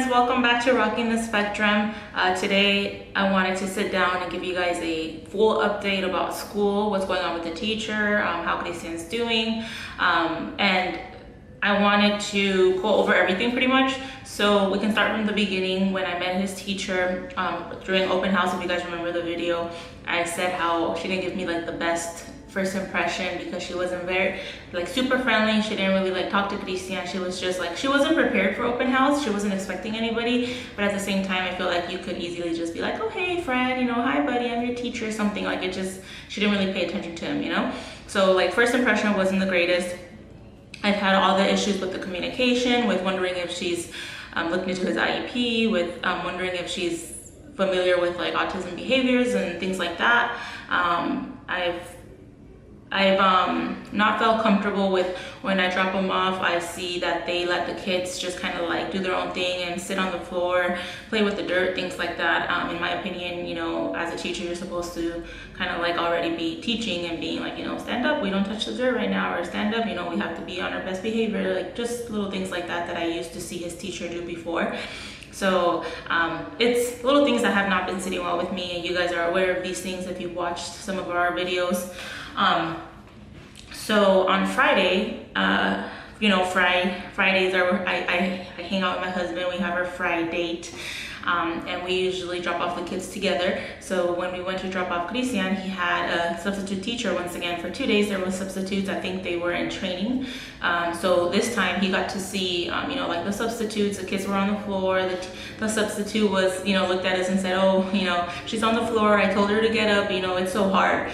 friends, welcome back to Rocking the Spectrum. Today I wanted to sit down and give you guys a full update about school, what's going on with the teacher, how Christian's doing, and I wanted to go over everything pretty much. So we can start from the beginning. When I met his teacher during open house, if you guys remember the video, I said how she didn't give me like the best first impression because she wasn't very like super friendly. She didn't really like talk to Christian. She was just like, she wasn't prepared for open house. She wasn't expecting anybody, but at the same time I feel like you could easily just be like, oh hey friend, you know, hi buddy, I'm your teacher, something like it. Just she didn't really pay attention to him, you know. So like first impression wasn't the greatest. I've had all the issues with the communication, with wondering if she's looking into his IEP, with wondering if she's familiar with like autism behaviors and things like that. I've not felt comfortable with when I drop them off. I see that they let the kids just kind of like do their own thing and sit on the floor, play with the dirt, things like that. In my opinion, you know, as a teacher, you're supposed to kind of like already be teaching and being like, you know, stand up, we don't touch the dirt right now, or stand up, you know, we have to be on our best behavior, like just little things like that that I used to see his teacher do before. So it's little things that have not been sitting well with me, and you guys are aware of these things if you've watched some of our videos. So on Friday, you know, Fridays are I hang out with my husband. We have our Friday date, and we usually drop off the kids together. So when we went to drop off Christian, he had a substitute teacher once again for 2 days. There were substitutes. I think they were in training. So this time he got to see, you know, like the substitutes. The kids were on the floor. The substitute was, you know, looked at us and said, oh, you know, she's on the floor. I told her to get up. You know, it's so hard.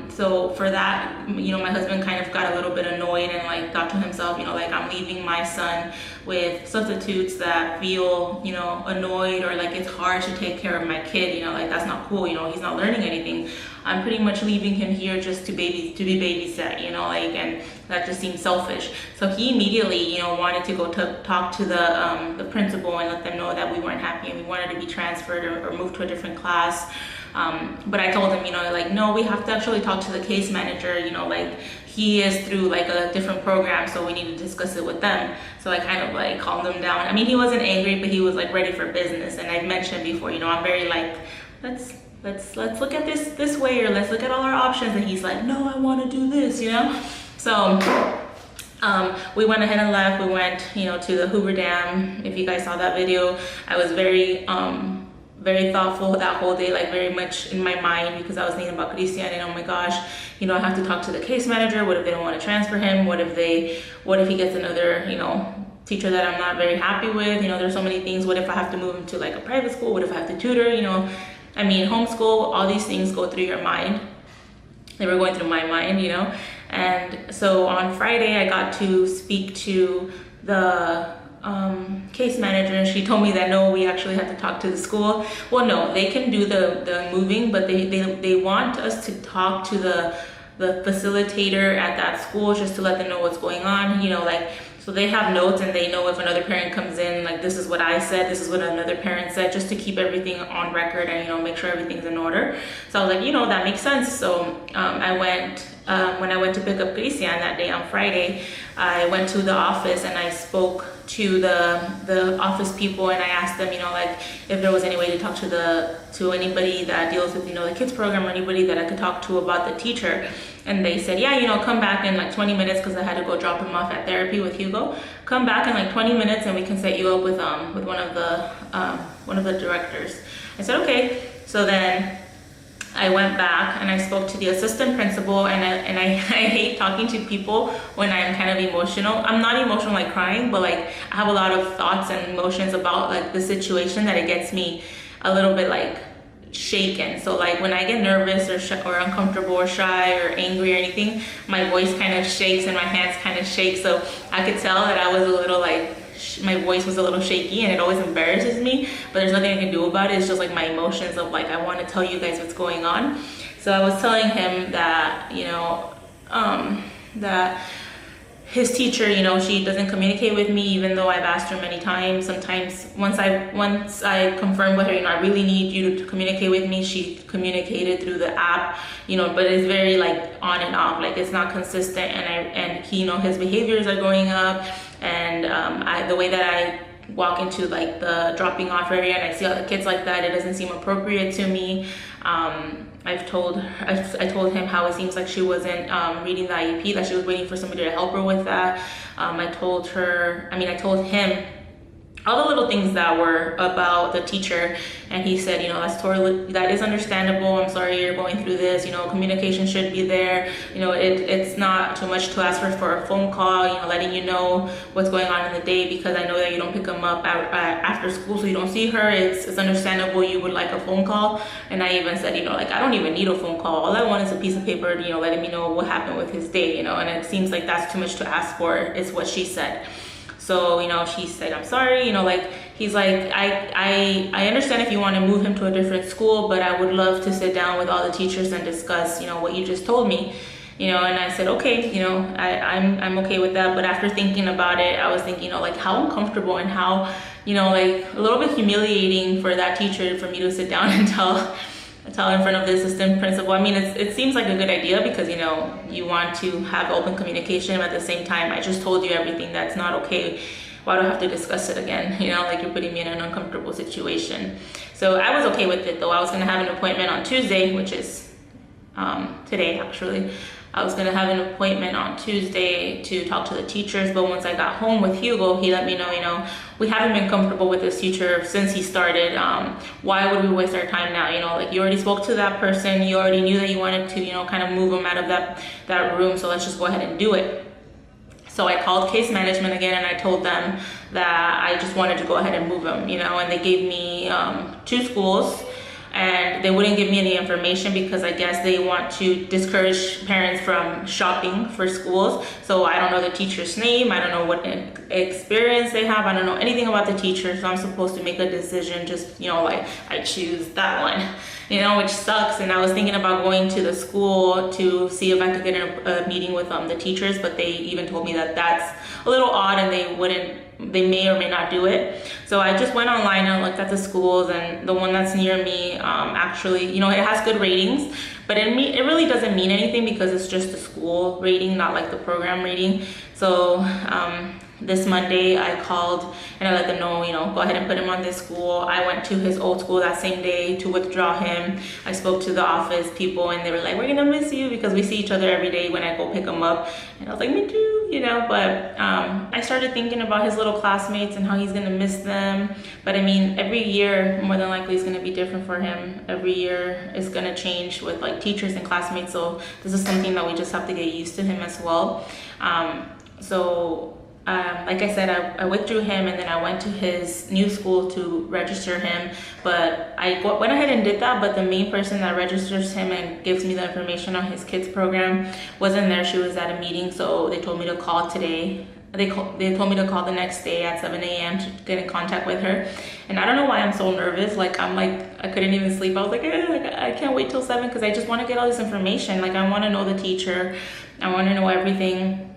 So for that, you know, my husband kind of got a little bit annoyed and like thought to himself, you know, like I'm leaving my son with substitutes that feel, you know, annoyed, or like it's hard to take care of my kid, you know, like that's not cool, you know, he's not learning anything. I'm pretty much leaving him here just to be babysat, you know, like, and that just seems selfish. So he immediately, you know, wanted to go talk to the principal and let them know that we weren't happy and we wanted to be transferred or moved to a different class. But I told him, you know, like, no, we have to actually talk to the case manager, you know, like he is through like a different program, so we need to discuss it with them. So I kind of like calmed him down. I mean, he wasn't angry, but he was like ready for business. And I've mentioned before, you know, I'm very like, let's look at this way, or let's look at all our options. And he's like, no, I want to do this, you know. So we went ahead and left. We went, you know, to the Hoover Dam. If you guys saw that video, I was very thoughtful that whole day, like very much in my mind, because I was thinking about Christian and oh my gosh, you know, I have to talk to the case manager. What if they don't want to transfer him? What if he gets another, you know, teacher that I'm not very happy with? You know, there's so many things. What if I have to move him to like a private school? What if I have to tutor? You know, I mean, homeschool, all these things go through your mind. They were going through my mind, you know. And so on Friday, I got to speak to the case manager, and she told me that no, we actually have to talk to the school. Well, no, they can do the moving, but they want us to talk to the facilitator at that school just to let them know what's going on, you know, like, so they have notes and they know if another parent comes in, like, this is what I said, this is what another parent said, just to keep everything on record and, you know, make sure everything's in order. So I was like, you know, that makes sense. So I went, when I went to pick up Christian that day on Friday, I went to the office and I spoke to the office people, and I asked them, you know, like if there was any way to talk to anybody that deals with, you know, the kids program, or anybody that I could talk to about the teacher. And they said, yeah, you know, come back in like 20 minutes, because I had to go drop him off at therapy with Hugo. Come back in like 20 minutes and we can set you up with one of the directors. I said, okay. So then I went back and I spoke to the assistant principal, and I hate talking to people when I'm kind of emotional. I'm not emotional like crying, but like I have a lot of thoughts and emotions about like the situation that it gets me a little bit like shaken. So like when I get nervous or uncomfortable or shy or angry or anything, my voice kind of shakes and my hands kind of shake. So I could tell that I was a little like, my voice was a little shaky, and it always embarrasses me, but there's nothing I can do about it. It's just like my emotions of like, I want to tell you guys what's going on. So I was telling him that, you know, that his teacher, you know, she doesn't communicate with me, even though I've asked her many times. Sometimes once I confirmed with her, you know, I really need you to communicate with me, she communicated through the app, you know, but it's very like on and off, like it's not consistent. And he, you know, his behaviors are going up, and the way that I walk into like the dropping off area and I see all the kids like that, it doesn't seem appropriate to me. I told him how it seems like she wasn't reading the IEP, that she was waiting for somebody to help her with that. I told him all the little things that were about the teacher, and he said, that is understandable. I'm sorry you're going through this. Communication should be there. It's not too much to ask for a phone call, letting you know what's going on in the day, because I know that you don't pick them up after school, so you don't see her. It's understandable you would like a phone call. And I even said, I don't even need a phone call. All I want is a piece of paper, letting me know what happened with his day, and it seems like that's too much to ask for, is what she said. So, she said, I'm sorry, he's like, I understand if you want to move him to a different school, but I would love to sit down with all the teachers and discuss, what you just told me, and I said, okay, I'm okay with that. But after thinking about it, I was thinking, how uncomfortable and how, a little bit humiliating for that teacher for me to sit down and tell in front of the assistant principal. I mean, it seems like a good idea because, you want to have open communication, but at the same time, I just told you everything that's not okay. Why do I have to discuss it again? You're putting me in an uncomfortable situation. So I was okay with it though. I was gonna have an appointment on Tuesday, which is today actually. I was gonna have an appointment on Tuesday to talk to the teachers, but once I got home with Hugo, he let me know, we haven't been comfortable with this teacher since he started. Why would we waste our time now? You already spoke to that person, you already knew that you wanted to, kind of move him out of that room, so let's just go ahead and do it. So I called case management again and I told them that I just wanted to go ahead and move him, and they gave me 2 schools. And they wouldn't give me any information because I guess they want to discourage parents from shopping for schools. So I don't know the teacher's name. I don't know what experience they have. I don't know anything about the teacher. So I'm supposed to make a decision just, I choose that one, which sucks. And I was thinking about going to the school to see if I could get a meeting with the teachers, but they even told me that that's a little odd and they may or may not do it. So I just went online and looked at the schools, and the one that's near me, actually, it has good ratings, but it really doesn't mean anything because it's just the school rating, not like the program rating. So this Monday I called and I let them know, go ahead and put him on this school. I went to his old school that same day to withdraw him. I spoke to the office people and they were like, we're gonna miss you, because we see each other every day when I go pick him up. And I was like, me too, but I started thinking about his little classmates and how he's gonna miss them. But I mean, every year more than likely is gonna be different for him. Every year is gonna change with like teachers and classmates. So this is something that we just have to get used to him as well. Like I said, I withdrew him and then I went to his new school to register him. But I went ahead and did that, but the main person that registers him and gives me the information on his kids program wasn't there. She was at a meeting, so they told me to call today. They told me to call the next day at 7 a.m. to get in contact with her. And I don't know why I'm so nervous. I couldn't even sleep. I was like, I can't wait till 7 because I just want to get all this information. I want to know the teacher. I want to know everything.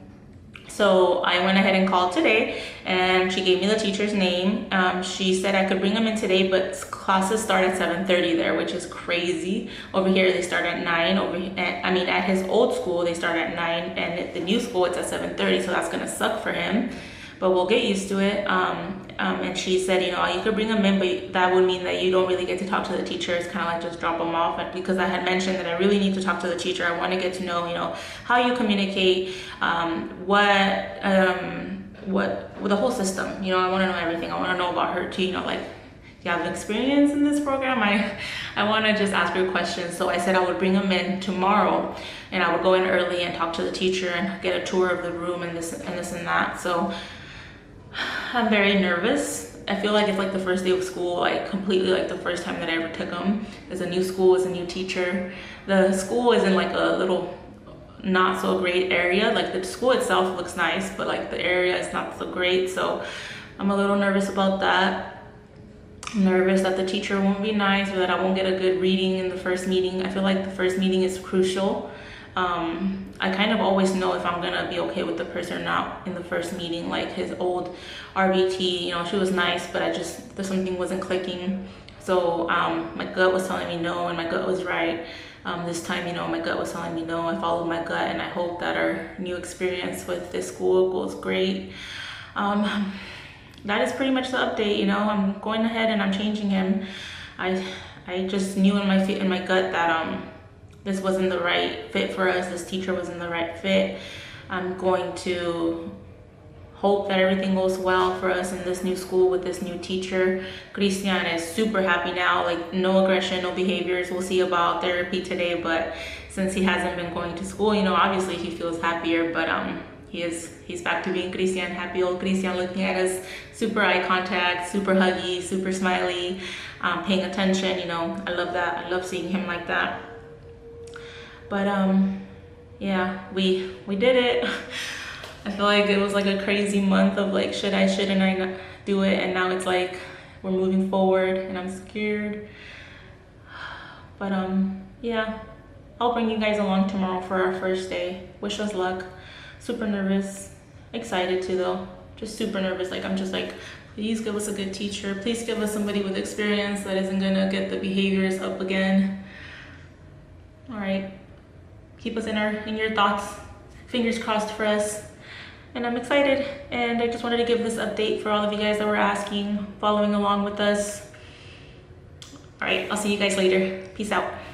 So I went ahead and called today and she gave me the teacher's name. She said I could bring him in today, but classes start at 7:30 there, which is crazy. Over here they start at 9. At his old school they start at 9, and at the new school it's at 7:30, so that's gonna suck for him. But we'll get used to it. And she said, you could bring them in, but that would mean that you don't really get to talk to the teacher. It's kind of like just drop them off. And because I had mentioned that I really need to talk to the teacher, I want to get to know, how you communicate, what the whole system. I want to know everything. I want to know about her too. Do you have experience in this program? I want to just ask her questions. So I said I would bring them in tomorrow, and I would go in early and talk to the teacher and get a tour of the room and this and that. So I'm very nervous. I feel like it's like the first day of school, completely like the first time that I ever took them. It's a new school, it's a new teacher. The school is in a little not so great area. The school itself looks nice, but the area is not so great. So I'm a little nervous about that. I'm nervous that the teacher won't be nice or that I won't get a good reading in the first meeting. I feel like the first meeting is crucial. I kind of always know if I'm gonna be okay with the person or not in the first meeting. His old RBT, she was nice, but something wasn't clicking. So my gut was telling me no, and my gut was right. This time, my gut was telling me no. I followed my gut, and I hope that our new experience with this school goes great. that is pretty much the update. You know, I'm going ahead and I'm changing him. I just knew in my gut that this wasn't the right fit for us. This teacher wasn't the right fit. I'm going to hope that everything goes well for us in this new school with this new teacher. Christian is super happy now, like no aggression, no behaviors. We'll see about therapy today, but since he hasn't been going to school, you know, obviously he feels happier, but he's back to being Christian, happy old Christian, looking at us, super eye contact, super huggy, super smiley, paying attention. You know, I love that. I love seeing him like that. But yeah, we did it. I feel like it was like a crazy month of like, shouldn't I do it? And now it's like we're moving forward and I'm scared. But yeah, I'll bring you guys along tomorrow for our first day. Wish us luck. Super nervous, excited too though. Just super nervous. Like I'm just like, please give us a good teacher. Please give us somebody with experience that isn't gonna get the behaviors up again. All right, keep us in your thoughts. Fingers crossed for us. And I'm excited, and I just wanted to give this update for all of you guys that were asking, following along with us. All right, I'll see you guys later. Peace out.